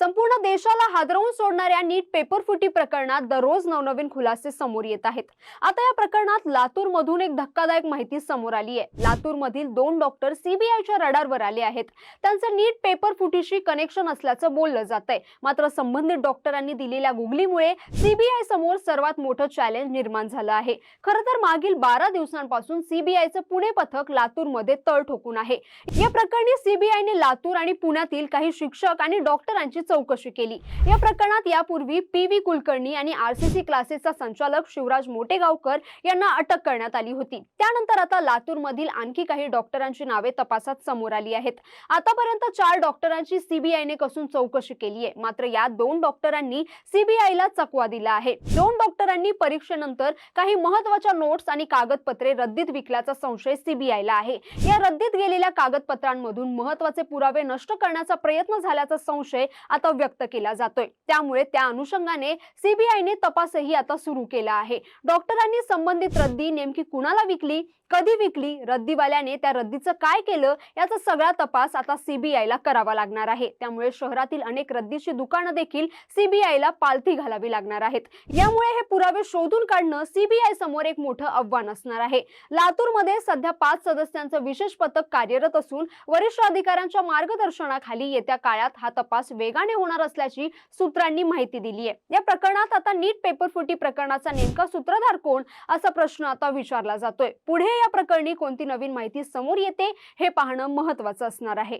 संपूर्ण देशाला हादरवून सोडणाऱ्या नीट पेपरफुटी प्रकरणात दररोज नवनवीन खुलासे समोर येत आहेत। आता या प्रकरणात लातूर मधून एक धक्कादायक माहिती समोर आली आहे। लातूर मधील 2 डॉक्टर सीबीआयच्या रडारवर आले आहेत। त्यांचं नीट पेपरफुटीशी कनेक्शन असल्याचं बोललं जातंय। मात्र संबंधित डॉक्टरांनी दिलेल्या गुगलीमुळे सीबीआय समोर सर्वात मोठं चॅलेंज निर्माण झालं आहे। खरं तर मागील 12 दिवसांपासून सीबीआयचं पुणे पथक लातूरमध्ये तळ ठोकून आहे। या प्रकरणी सीबीआयने लातूर आणि पुण्यातील काही शिक्षक आणि डॉक्टरांची चौकशी केली। या प्रकरणात यापूर्वी पीव्ही कुलकर्णी आणि आरसीसी क्लासेसचा संचालक शिवराज मोटेगावकर यांना अटक करण्यात आली होती। त्यानंतर आता लातूर मधील आणखी काही डॉक्टरांची नावे तपासात समोर आली आहेत। आतापर्यंत 4 डॉक्टरांची सीबीआयने कसून चौकशी केली आहे। मात्र या 2 डॉक्टरांनी सीबीआयला चकवा दिला आहे। 2 डॉक्टरांनी परीक्षेनंतर काही महत्त्वाच्या नोट्स आणि कागदपत्रे रद्दीत विकल्याचा संशय सीबीआयला आहे। या रद्दीत गेलेल्या कागदपत्रांमधून महत्त्वाचे पुरावे नष्ट करण्याचा प्रयत्न झाल्याचा संशय आता व्यक्त केला जातोय। त्यामुळे त्या अनुषंगाने सीबीआयने तपासही आता सुरू केला आहे। डॉक्टरांनी संबंधित रद्दी नेमकी कुणाला विकली, कधी विकली, रद्दीवाल्याने त्या रद्दीचं काय केलं, याचा सगळा तपास आता सीबीआयला करावा लागणार आहे। त्यामुळे शहरातील अनेक रद्दीची दुकानं देखील सीबीआयला पालथी घालावी लागणार आहेत। यामुळे हे पुरावे शोधून काढणं सीबीआय समोर एक मोठं आव्हान असणार आहे। लातूरमध्ये सध्या 5 सदस्यांचं विशेष पथक कार्यरत असून वरिष्ठ अधिकाऱ्यांच्या मार्गदर्शनाखाली येत्या काळात हा तपास वेगाने होणार असल्याची सूत्रांनी माहिती दिली आहे। या प्रकरणात आता नीट पेपरफुटी प्रकरणाचा नेमका सूत्रधार कोण, असा प्रश्न आता विचारला जातोय। पुढे या प्रकरणी कोणती नवीन माहिती समोर येते हे पाहणं महत्त्वाचं असणार आहे।